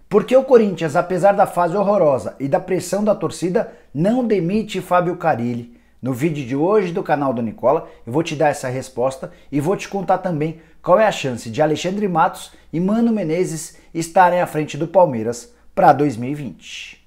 Por que o Corinthians, apesar da fase horrorosa e da pressão da torcida, não demite Fábio Carille? No vídeo de hoje do canal do Nicola, eu vou te dar essa resposta e vou te contar também qual é a chance de Alexandre Matos e Mano Menezes estarem à frente do Palmeiras para 2020.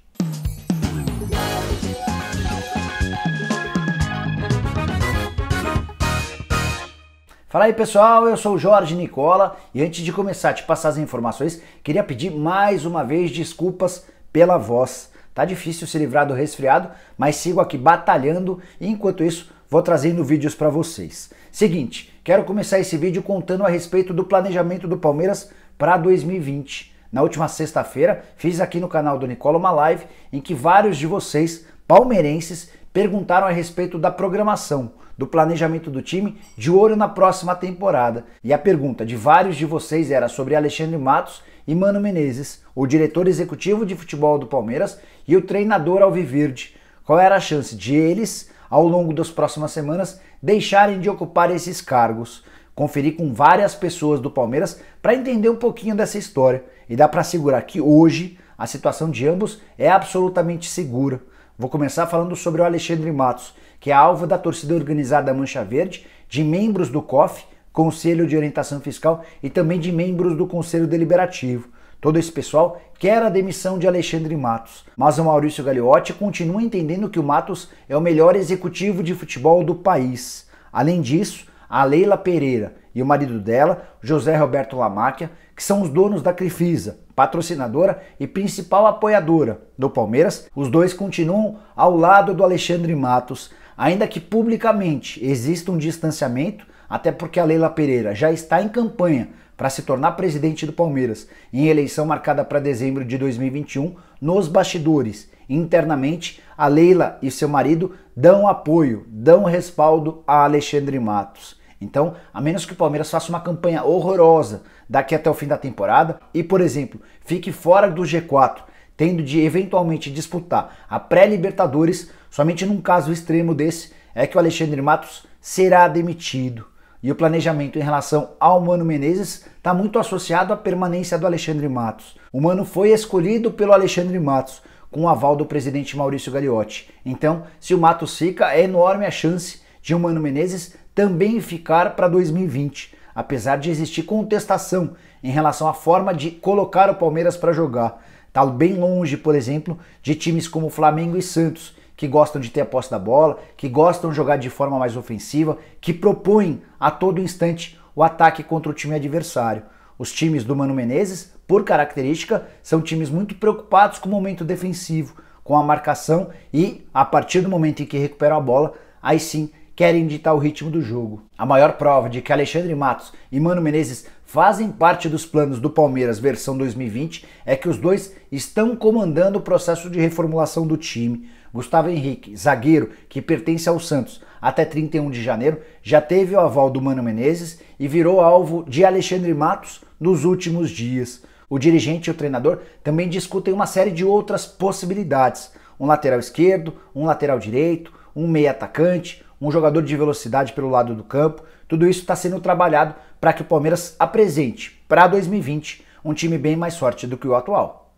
Fala aí pessoal, eu sou o Jorge Nicola e antes de começar a te passar as informações, queria pedir mais uma vez desculpas pela voz. Tá difícil se livrar do resfriado, mas sigo aqui batalhando e enquanto isso vou trazendo vídeos para vocês. Seguinte, quero começar esse vídeo contando a respeito do planejamento do Palmeiras para 2020. Na última sexta-feira fiz aqui no canal do Nicola uma live em que vários de vocês, palmeirenses, perguntaram a respeito da programação, do planejamento do time de olho na próxima temporada. E a pergunta de vários de vocês era sobre Alexandre Matos e Mano Menezes, o diretor executivo de futebol do Palmeiras e o treinador alviverde. Qual era a chance de eles, ao longo das próximas semanas, deixarem de ocupar esses cargos? Conferi com várias pessoas do Palmeiras para entender um pouquinho dessa história. E dá para assegurar que hoje a situação de ambos é absolutamente segura. Vou começar falando sobre o Alexandre Matos, que é alvo da torcida organizada Mancha Verde, de membros do COF, Conselho de Orientação Fiscal, e também de membros do Conselho Deliberativo. Todo esse pessoal quer a demissão de Alexandre Matos, mas o Maurício Gagliotti continua entendendo que o Matos é o melhor executivo de futebol do país. Além disso, a Leila Pereira e o marido dela, José Roberto Lamáquia, que são os donos da Crefisa, patrocinadora e principal apoiadora do Palmeiras, os dois continuam ao lado do Alexandre Matos, ainda que publicamente exista um distanciamento, até porque a Leila Pereira já está em campanha para se tornar presidente do Palmeiras, em eleição marcada para dezembro de 2021, nos bastidores. Internamente, a Leila e seu marido dão apoio, dão respaldo a Alexandre Matos. Então, a menos que o Palmeiras faça uma campanha horrorosa daqui até o fim da temporada e, por exemplo, fique fora do G4, tendo de eventualmente disputar a pré-Libertadores, somente num caso extremo desse é que o Alexandre Matos será demitido. E o planejamento em relação ao Mano Menezes está muito associado à permanência do Alexandre Matos. O Mano foi escolhido pelo Alexandre Matos, com o aval do presidente Maurício Gagliotti. Então, se o Matos fica, é enorme a chance de o Mano Menezes também ficar para 2020, apesar de existir contestação em relação à forma de colocar o Palmeiras para jogar. Está bem longe, por exemplo, de times como Flamengo e Santos, que gostam de ter a posse da bola, que gostam de jogar de forma mais ofensiva, que propõem a todo instante o ataque contra o time adversário. Os times do Mano Menezes, por característica, são times muito preocupados com o momento defensivo, com a marcação e, a partir do momento em que recuperam a bola, aí sim querem ditar o ritmo do jogo. A maior prova de que Alexandre Matos e Mano Menezes fazem parte dos planos do Palmeiras versão 2020 é que os dois estão comandando o processo de reformulação do time. Gustavo Henrique, zagueiro que pertence ao Santos até 31 de janeiro, já teve o aval do Mano Menezes e virou alvo de Alexandre Matos nos últimos dias. O dirigente e o treinador também discutem uma série de outras possibilidades. Um lateral esquerdo, um lateral direito, um meia atacante, um jogador de velocidade pelo lado do campo. Tudo isso está sendo trabalhado para que o Palmeiras apresente para 2020 um time bem mais forte do que o atual.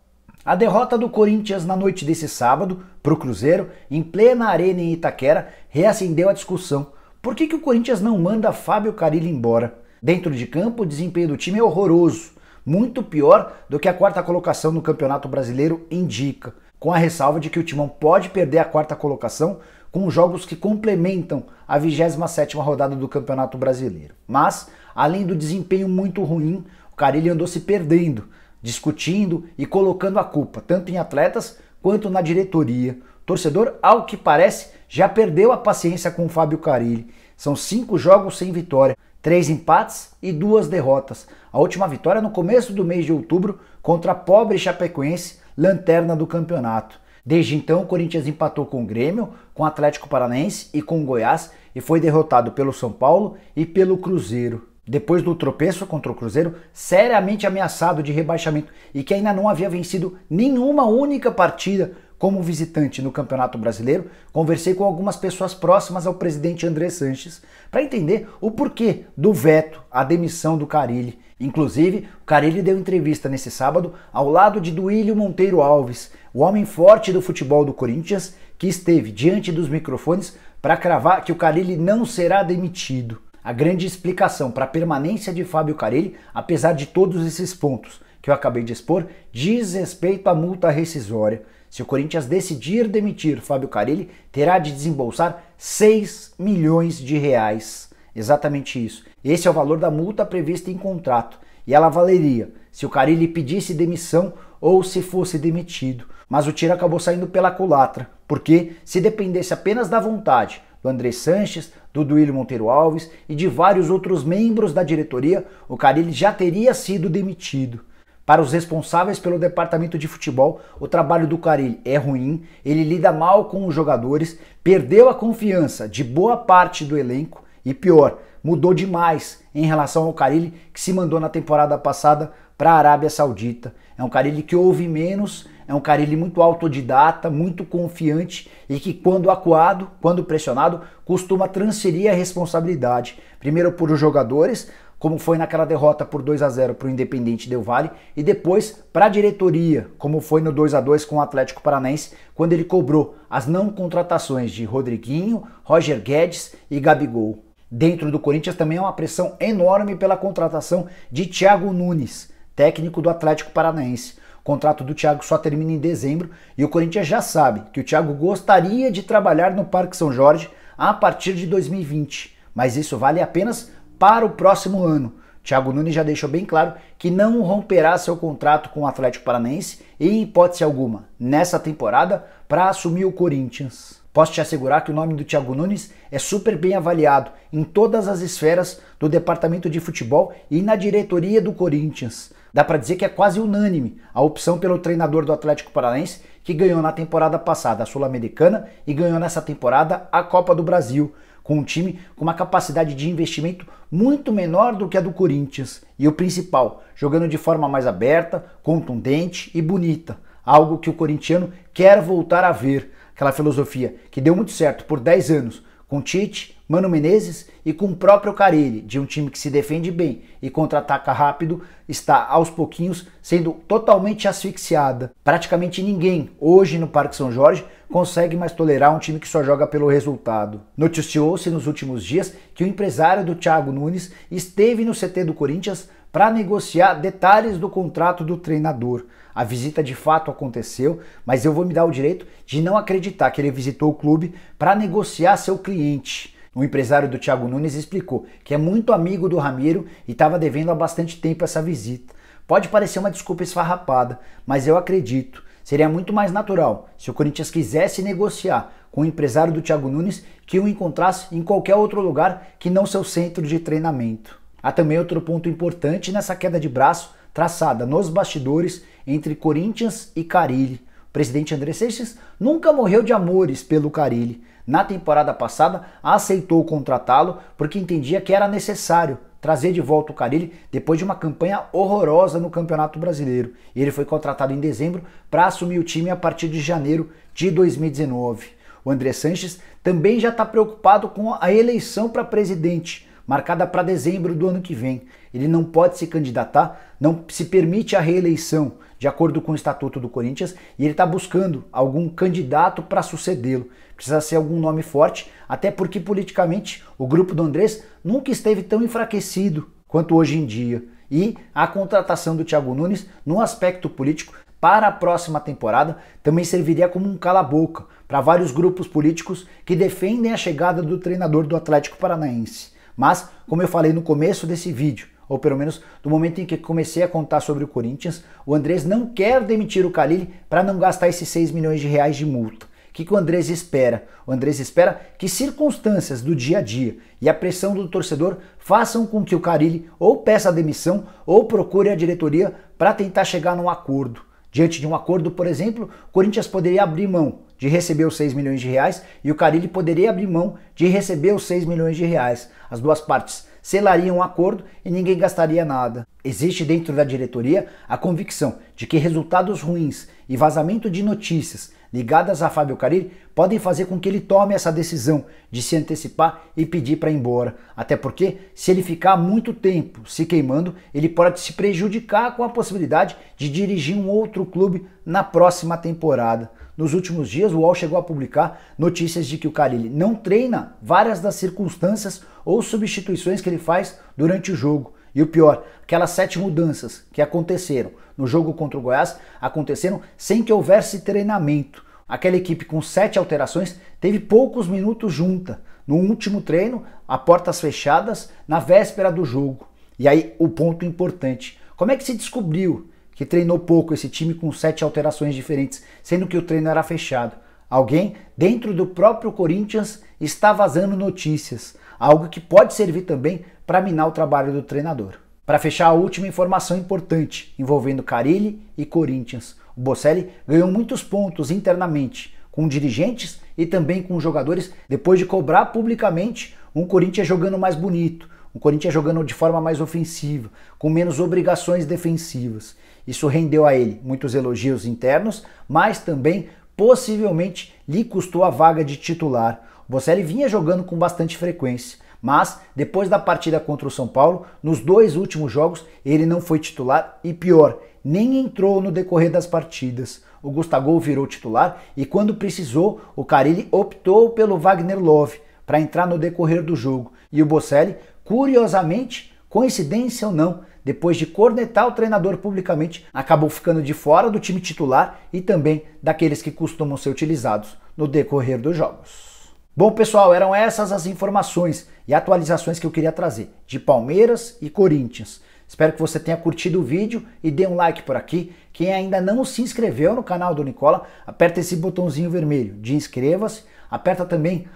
A derrota do Corinthians na noite desse sábado para o Cruzeiro, em plena arena em Itaquera, reacendeu a discussão. Por que o Corinthians não manda Fábio Carille embora? Dentro de campo, o desempenho do time é horroroso, muito pior do que a quarta colocação no Campeonato Brasileiro indica, com a ressalva de que o Timão pode perder a quarta colocação com jogos que complementam a 27ª rodada do Campeonato Brasileiro. Mas, além do desempenho muito ruim, o Carille andou se perdendo, discutindo e colocando a culpa tanto em atletas quanto na diretoria. O torcedor, ao que parece, já perdeu a paciência com o Fábio Carille. São 5 jogos sem vitória, 3 empates e 2 derrotas. A última vitória no começo do mês de outubro contra a pobre Chapecoense, lanterna do campeonato. Desde então, o Corinthians empatou com o Grêmio, com o Atlético Paranaense e com o Goiás e foi derrotado pelo São Paulo e pelo Cruzeiro. Depois do tropeço contra o Cruzeiro, seriamente ameaçado de rebaixamento e que ainda não havia vencido nenhuma única partida como visitante no Campeonato Brasileiro, conversei com algumas pessoas próximas ao presidente André Sanches para entender o porquê do veto à demissão do Carille. Inclusive, o Carille deu entrevista nesse sábado ao lado de Duílio Monteiro Alves, o homem forte do futebol do Corinthians, que esteve diante dos microfones para cravar que o Carille não será demitido. A grande explicação para a permanência de Fábio Carille, apesar de todos esses pontos que eu acabei de expor, diz respeito à multa rescisória. Se o Corinthians decidir demitir Fábio Carille, terá de desembolsar 6 milhões de reais. Exatamente isso. Esse é o valor da multa prevista em contrato. E ela valeria se o Carille pedisse demissão ou se fosse demitido. Mas o tiro acabou saindo pela culatra, porque se dependesse apenas da vontade do André Sanches, do Duílio Monteiro Alves e de vários outros membros da diretoria, o Carille já teria sido demitido. Para os responsáveis pelo departamento de futebol, o trabalho do Carille é ruim, ele lida mal com os jogadores, perdeu a confiança de boa parte do elenco e pior, mudou demais em relação ao Carille que se mandou na temporada passada para a Arábia Saudita. É um Carille que ouve menos, é um Carille muito autodidata, muito confiante e que quando acuado, quando pressionado, costuma transferir a responsabilidade. Primeiro por os jogadores, como foi naquela derrota por 2-0 para o Independente Del Valle, e depois para a diretoria, como foi no 2-2 com o Atlético Paranaense, quando ele cobrou as não contratações de Rodriguinho, Roger Guedes e Gabigol. Dentro do Corinthians também há uma pressão enorme pela contratação de Thiago Nunes, técnico do Atlético Paranaense. O contrato do Thiago só termina em dezembro e o Corinthians já sabe que o Thiago gostaria de trabalhar no Parque São Jorge a partir de 2020, mas isso vale apenas para o próximo ano. Thiago Nunes já deixou bem claro que não romperá seu contrato com o Atlético Paranaense em hipótese alguma nessa temporada para assumir o Corinthians. Posso te assegurar que o nome do Thiago Nunes é super bem avaliado em todas as esferas do departamento de futebol e na diretoria do Corinthians. Dá para dizer que é quase unânime a opção pelo treinador do Atlético Paranaense, que ganhou na temporada passada a Sul-Americana e ganhou nessa temporada a Copa do Brasil, com um time com uma capacidade de investimento muito menor do que a do Corinthians. E o principal, jogando de forma mais aberta, contundente e bonita. Algo que o corintiano quer voltar a ver. Aquela filosofia que deu muito certo por 10 anos com Tite, Mano Menezes e com o próprio Carille, de um time que se defende bem e contra-ataca rápido, está aos pouquinhos sendo totalmente asfixiada. Praticamente ninguém hoje no Parque São Jorge consegue mais tolerar um time que só joga pelo resultado. Noticiou-se nos últimos dias que o empresário do Thiago Nunes esteve no CT do Corinthians para negociar detalhes do contrato do treinador. A visita de fato aconteceu, mas eu vou me dar o direito de não acreditar que ele visitou o clube para negociar seu cliente. O empresário do Thiago Nunes explicou que é muito amigo do Ramiro e estava devendo há bastante tempo essa visita. Pode parecer uma desculpa esfarrapada, mas eu acredito. Seria muito mais natural se o Corinthians quisesse negociar com o empresário do Thiago Nunes que o encontrasse em qualquer outro lugar que não seu centro de treinamento. Há também outro ponto importante nessa queda de braço traçada nos bastidores entre Corinthians e Carille. O presidente André Sanches nunca morreu de amores pelo Carille. Na temporada passada, aceitou contratá-lo porque entendia que era necessário trazer de volta o Carille depois de uma campanha horrorosa no Campeonato Brasileiro. E ele foi contratado em dezembro para assumir o time a partir de janeiro de 2019. O André Sanches também já está preocupado com a eleição para presidente, marcada para dezembro do ano que vem. Ele não pode se candidatar, não se permite a reeleição, de acordo com o Estatuto do Corinthians, e ele está buscando algum candidato para sucedê-lo. Precisa ser algum nome forte, até porque politicamente o grupo do Andrés nunca esteve tão enfraquecido quanto hoje em dia. E a contratação do Thiago Nunes, no aspecto político, para a próxima temporada, também serviria como um cala-boca para vários grupos políticos que defendem a chegada do treinador do Atlético Paranaense. Mas, como eu falei no começo desse vídeo, ou pelo menos no momento em que comecei a contar sobre o Corinthians, o Andrés não quer demitir o Carille para não gastar esses 6 milhões de reais de multa. O que o Andrés espera? O Andrés espera que circunstâncias do dia a dia e a pressão do torcedor façam com que o Carille ou peça a demissão ou procure a diretoria para tentar chegar num acordo. Diante de um acordo, por exemplo, o Corinthians poderia abrir mão de receber os 6 milhões de reais e o Carille poderia abrir mão de receber os 6 milhões de reais. As duas partes selariam um acordo e ninguém gastaria nada. Existe dentro da diretoria a convicção de que resultados ruins e vazamento de notícias ligadas a Fábio Carille podem fazer com que ele tome essa decisão de se antecipar e pedir para ir embora. Até porque, se ele ficar muito tempo se queimando, ele pode se prejudicar com a possibilidade de dirigir um outro clube na próxima temporada. Nos últimos dias, o UOL chegou a publicar notícias de que o Carille não treina várias das circunstâncias ou substituições que ele faz durante o jogo. E o pior, aquelas 7 mudanças que aconteceram no jogo contra o Goiás aconteceram sem que houvesse treinamento. Aquela equipe com 7 alterações teve poucos minutos junta, no último treino, a portas fechadas, na véspera do jogo. E aí o ponto importante, como é que se descobriu que treinou pouco esse time com 7 alterações diferentes, sendo que o treino era fechado? Alguém dentro do próprio Corinthians está vazando notícias, algo que pode servir também para minar o trabalho do treinador. Para fechar, a última informação importante envolvendo Carille e Corinthians. O Bocelli ganhou muitos pontos internamente, com dirigentes e também com jogadores, depois de cobrar publicamente um Corinthians jogando mais bonito, um Corinthians jogando de forma mais ofensiva, com menos obrigações defensivas. Isso rendeu a ele muitos elogios internos, mas também possivelmente lhe custou a vaga de titular. O Bocelli vinha jogando com bastante frequência, mas depois da partida contra o São Paulo, nos 2 últimos jogos, ele não foi titular e pior, nem entrou no decorrer das partidas. O Gustavo virou titular e quando precisou, o Carille optou pelo Wagner Love para entrar no decorrer do jogo. E o Bocelli, curiosamente, coincidência ou não, depois de cornetar o treinador publicamente, acabou ficando de fora do time titular e também daqueles que costumam ser utilizados no decorrer dos jogos. Bom, pessoal, eram essas as informações e atualizações que eu queria trazer de Palmeiras e Corinthians. Espero que você tenha curtido o vídeo e dê um like por aqui. Quem ainda não se inscreveu no canal do Nicola, aperta esse botãozinho vermelho de inscreva-se,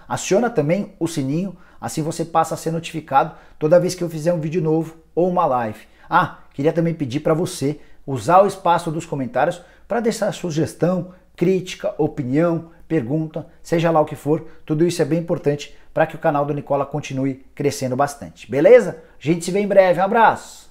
aciona também o sininho, assim você passa a ser notificado toda vez que eu fizer um vídeo novo ou uma live. Queria também pedir para você usar o espaço dos comentários para deixar sugestão, crítica, opinião, pergunta, seja lá o que for, tudo isso é bem importante para que o canal do Nicola continue crescendo bastante, beleza? A gente se vê em breve, um abraço!